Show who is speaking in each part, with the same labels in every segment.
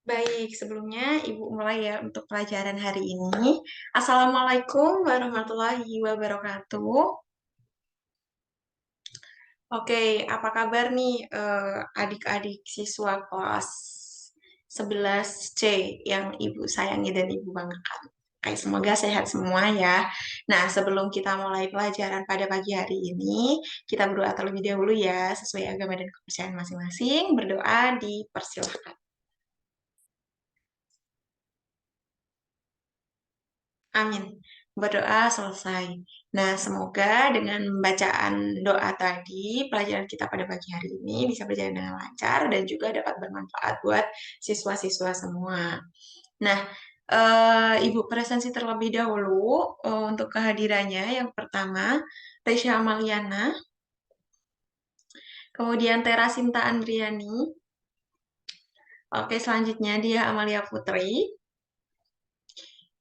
Speaker 1: Baik, sebelumnya Ibu mulai ya untuk pelajaran hari ini. Assalamualaikum warahmatullahi wabarakatuh. Oke, apa kabar nih adik-adik siswa kelas 11C yang Ibu sayangi dan Ibu banggakan? Oke, semoga sehat semua ya. Nah, sebelum kita mulai pelajaran pada pagi hari ini, kita berdoa terlebih dahulu ya, sesuai agama dan kepercayaan masing-masing. Berdoa dipersilahkan. Amin. Berdoa selesai. Nah, semoga dengan bacaan doa tadi, pelajaran kita pada pagi hari ini bisa berjalan dengan lancar dan juga dapat bermanfaat buat siswa-siswa semua. Nah, Ibu presensi terlebih dahulu untuk kehadirannya. Yang pertama, Resya Amaliana, kemudian Tera Sinta Andriani, oke, selanjutnya dia Amalia Putri,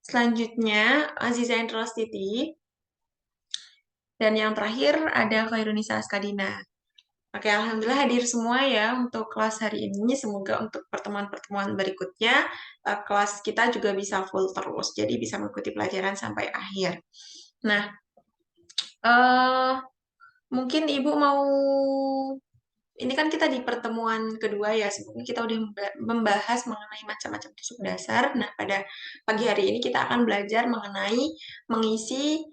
Speaker 1: selanjutnya Aziza Indrastiti, dan yang terakhir ada Khairunisa Askadina. Oke, Alhamdulillah hadir semua ya untuk kelas hari ini. Semoga untuk pertemuan-pertemuan berikutnya, kelas kita juga bisa full terus. Jadi bisa mengikuti pelajaran sampai akhir. Nah, eh mungkin Ibu mau, ini kan kita di pertemuan kedua ya, sebelumnya kita udah membahas mengenai macam-macam tusuk dasar. Nah, pada pagi hari ini kita akan belajar mengenai mengisi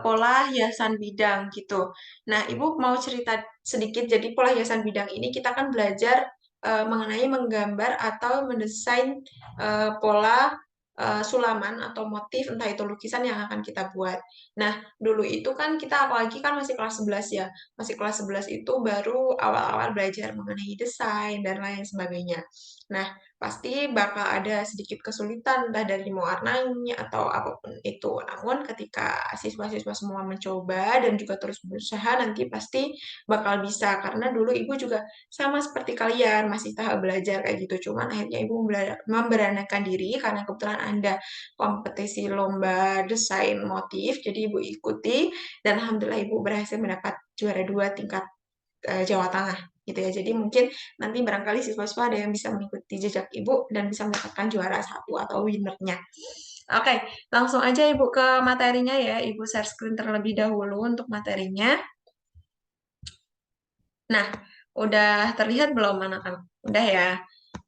Speaker 1: pola hiasan bidang gitu. Nah, Ibu mau cerita sedikit, jadi pola hiasan bidang ini kita akan belajar mengenai menggambar atau mendesain pola sulaman atau motif, entah itu lukisan yang akan kita buat. Nah, dulu itu kan kita apalagi kan masih kelas 11 ya, masih kelas 11 itu baru awal-awal belajar mengenai desain dan lain sebagainya. Nah, pasti bakal ada sedikit kesulitan entah dari mewarnai atau apapun itu. Namun ketika siswa-siswa semua mencoba dan juga terus berusaha nanti pasti bakal bisa karena dulu ibu juga sama seperti kalian masih tahap belajar kayak gitu. Cuman akhirnya ibu memberanikan diri karena kebetulan ada kompetisi lomba desain motif jadi ibu ikuti dan alhamdulillah ibu berhasil mendapat juara 2 tingkat Jawa Tengah gitu ya. Jadi mungkin nanti barangkali siswa-siswa ada yang bisa mengikuti jejak ibu dan bisa mendapatkan juara satu atau winernya. Oke, langsung aja ibu ke materinya ya. Ibu share screen terlebih dahulu untuk materinya. Nah, udah terlihat belum anak-anak? Udah ya.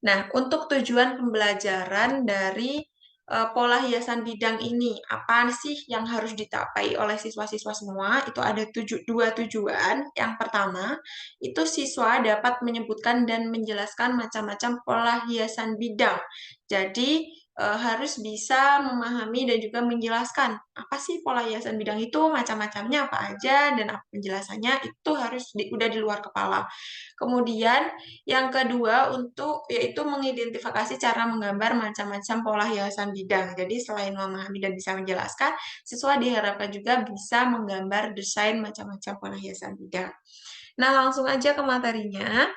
Speaker 1: Nah, untuk tujuan pembelajaran dari pola hiasan bidang ini, apa sih yang harus dicapai oleh siswa-siswa semua? Itu ada dua tujuan. Yang pertama, itu siswa dapat menyebutkan dan menjelaskan macam-macam pola hiasan bidang. Jadi, harus bisa memahami dan juga menjelaskan apa sih pola hiasan bidang itu, macam-macamnya apa aja, dan apa penjelasannya itu harus udah di luar kepala. Kemudian yang kedua untuk yaitu mengidentifikasi cara menggambar macam-macam pola hiasan bidang. Jadi selain memahami dan bisa menjelaskan, siswa diharapkan juga bisa menggambar desain macam-macam pola hiasan bidang. Nah, langsung aja ke materinya.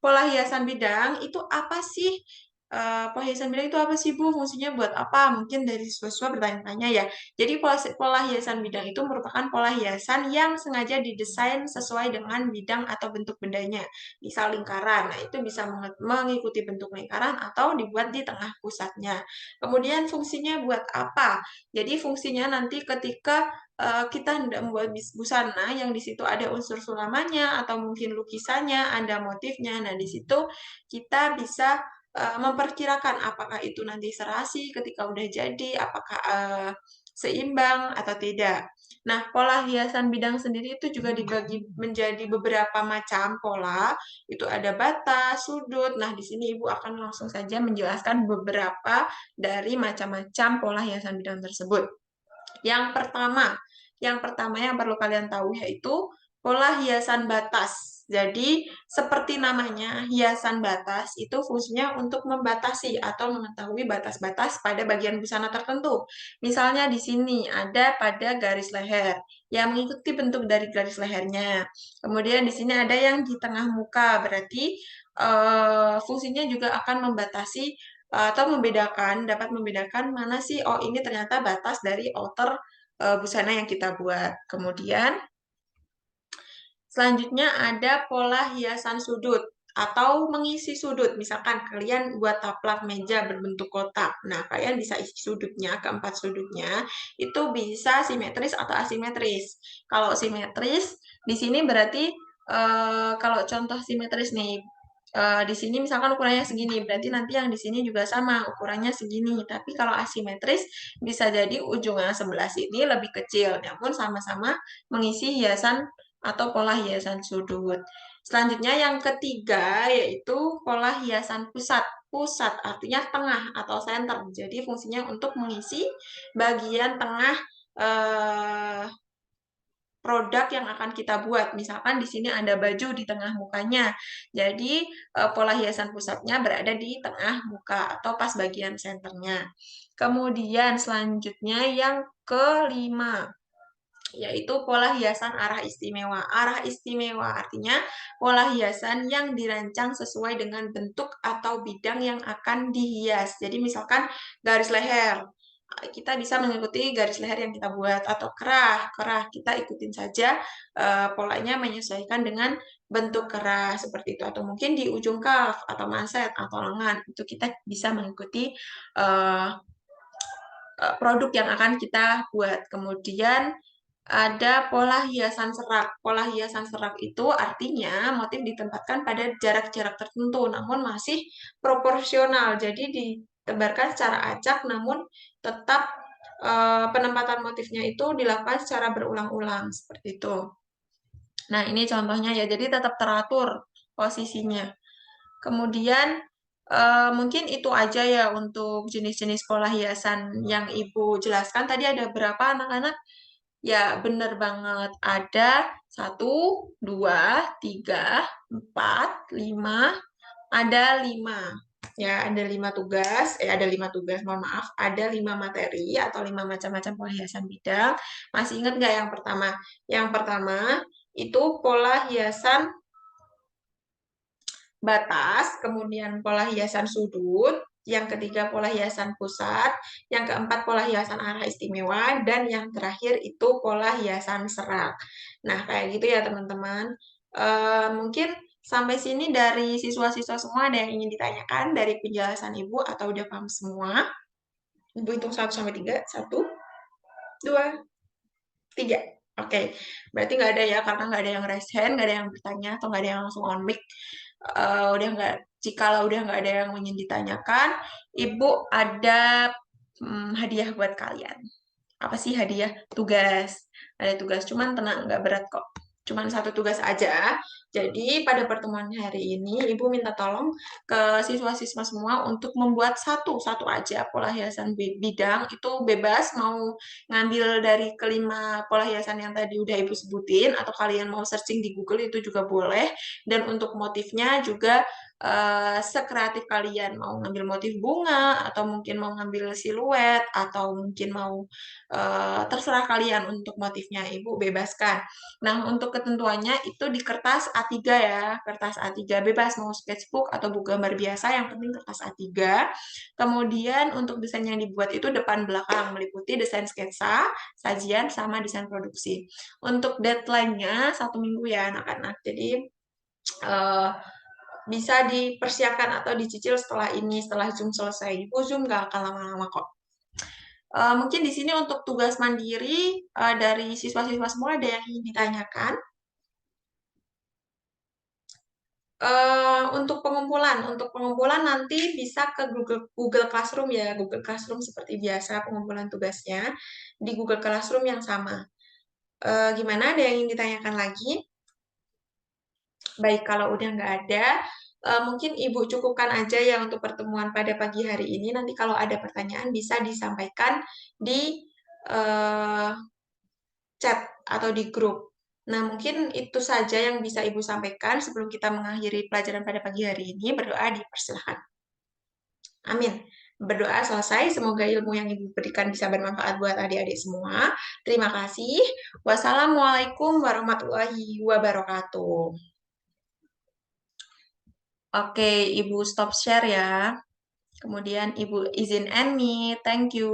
Speaker 1: Pola hiasan bidang itu apa sih? Pola hiasan bidang itu apa sih, Bu? Fungsinya buat apa? Mungkin dari siswa-siswa bertanya-tanya ya. Jadi pola hiasan bidang itu merupakan pola hiasan yang sengaja didesain sesuai dengan bidang atau bentuk bendanya. Misal lingkaran, nah itu bisa mengikuti bentuk lingkaran atau dibuat di tengah pusatnya. Kemudian fungsinya buat apa? Jadi fungsinya nanti ketika kita hendak membuat busana yang di situ ada unsur sulamannya atau mungkin lukisannya, ada motifnya. Nah, di situ kita bisa memperkirakan apakah itu nanti serasi ketika udah jadi, apakah seimbang atau tidak. Nah, pola hiasan bidang sendiri itu juga dibagi menjadi beberapa macam pola. Itu ada batas, sudut. Nah, di sini Ibu akan langsung saja menjelaskan beberapa dari macam-macam pola hiasan bidang tersebut. Yang pertama yang perlu kalian tahu yaitu pola hiasan batas. Jadi, seperti namanya, hiasan batas itu fungsinya untuk membatasi atau mengetahui batas-batas pada bagian busana tertentu. Misalnya di sini ada pada garis leher yang mengikuti bentuk dari garis lehernya. Kemudian di sini ada yang di tengah muka, berarti fungsinya juga akan membatasi atau dapat membedakan mana sih, oh ini ternyata batas dari outer busana yang kita buat. Kemudian selanjutnya ada pola hiasan sudut. atau mengisi sudut. Misalkan kalian buat taplak meja berbentuk kotak. Nah, kalian bisa isi sudutnya, keempat sudutnya, itu bisa simetris atau asimetris. Kalau simetris, di sini berarti kalau contoh simetris nih, di sini misalkan ukurannya segini, berarti nanti yang di sini juga sama, ukurannya segini. Tapi kalau asimetris, bisa jadi ujung yang sebelah sini lebih kecil, namun sama-sama mengisi hiasan atau pola hiasan sudut. Selanjutnya yang ketiga yaitu pola hiasan pusat. Pusat artinya tengah atau center. Jadi fungsinya untuk mengisi bagian tengah eh, produk yang akan kita buat. Misalkan di sini ada baju di tengah mukanya. Jadi pola hiasan pusatnya berada di tengah muka atau pas bagian senternya. Kemudian selanjutnya yang kelima yaitu pola hiasan arah istimewa. Arah istimewa artinya pola hiasan yang dirancang sesuai dengan bentuk atau bidang yang akan dihias. Jadi misalkan garis leher, kita bisa mengikuti garis leher yang kita buat, atau kerah, kita ikutin saja polanya menyesuaikan dengan bentuk kerah seperti itu, atau mungkin di ujung kaf atau manset atau lengan itu kita bisa mengikuti uh, produk yang akan kita buat. Kemudian ada pola hiasan serak. Pola hiasan serak itu artinya motif ditempatkan pada jarak-jarak tertentu, namun masih proporsional. Jadi ditebarkan secara acak, namun tetap penempatan motifnya itu dilakukan secara berulang-ulang, seperti itu. Nah, ini contohnya ya, jadi tetap teratur posisinya. Kemudian, mungkin itu aja ya untuk jenis-jenis pola hiasan yang Ibu jelaskan. Tadi ada berapa anak-anak? Ya, benar banget. Ada 1, 2, 3, 4, 5, ada 5. Ya, ada 5 tugas. Ada 5 tugas, mohon maaf. Ada 5 materi atau 5 macam-macam pola hiasan bidang. Masih ingat nggak yang pertama? Yang pertama itu pola hiasan batas, kemudian pola hiasan sudut, yang ketiga pola hiasan pusat, yang keempat pola hiasan arah istimewa, dan yang terakhir itu pola hiasan serak. Nah, kayak gitu ya teman-teman. Mungkin sampai sini dari siswa-siswa semua ada yang ingin ditanyakan dari penjelasan Ibu atau udah paham semua? Ibu hitung 1 sampai 3. 1, 2, 3. Oke, berarti nggak ada ya, karena nggak ada yang raise hand, nggak ada yang bertanya, atau nggak ada yang langsung on mic. Udah nggak, jikalau udah nggak ada yang ingin ditanyakan, Ibu ada hadiah buat kalian. Apa sih hadiah? Tugas. Ada tugas, cuman tenang, nggak berat kok. Cuman satu tugas aja. Jadi pada pertemuan hari ini, Ibu minta tolong ke siswa-siswa semua untuk membuat satu aja pola hiasan bidang. Itu bebas, mau ngambil dari kelima pola hiasan yang tadi udah Ibu sebutin, atau kalian mau searching di Google itu juga boleh. Dan untuk motifnya juga sekreatif kalian, mau ngambil motif bunga, atau mungkin mau ngambil siluet, atau mungkin mau terserah kalian untuk motifnya, Ibu bebaskan. Nah, untuk ketentuannya itu di kertas A3 ya, kertas A3 bebas mau sketchbook atau buku gambar biasa, yang penting kertas A3. Kemudian untuk desain yang dibuat itu depan belakang, meliputi desain sketsa, sajian, sama desain produksi. Untuk deadline-nya 1 minggu ya anak-anak, jadi bisa dipersiapkan atau dicicil setelah ini, setelah Zoom selesai. Zoom nggak akan lama-lama kok. Mungkin di sini untuk tugas mandiri dari siswa-siswa semua ada yang ingin ditanyakan. Untuk pengumpulan nanti bisa ke Google Classroom ya, Google Classroom seperti biasa pengumpulan tugasnya di Google Classroom yang sama. Gimana? Ada yang ingin ditanyakan lagi? Baik, kalau udah nggak ada, mungkin Ibu cukupkan aja ya untuk pertemuan pada pagi hari ini. Nanti kalau ada pertanyaan bisa disampaikan di chat atau di grup. Nah, mungkin itu saja yang bisa Ibu sampaikan sebelum kita mengakhiri pelajaran pada pagi hari ini. Berdoa dipersilahkan. Amin. Berdoa selesai. Semoga ilmu yang Ibu berikan bisa bermanfaat buat adik-adik semua. Terima kasih. Wassalamualaikum warahmatullahi wabarakatuh. Oke, Ibu stop share ya. Kemudian Ibu izin end me. Thank you.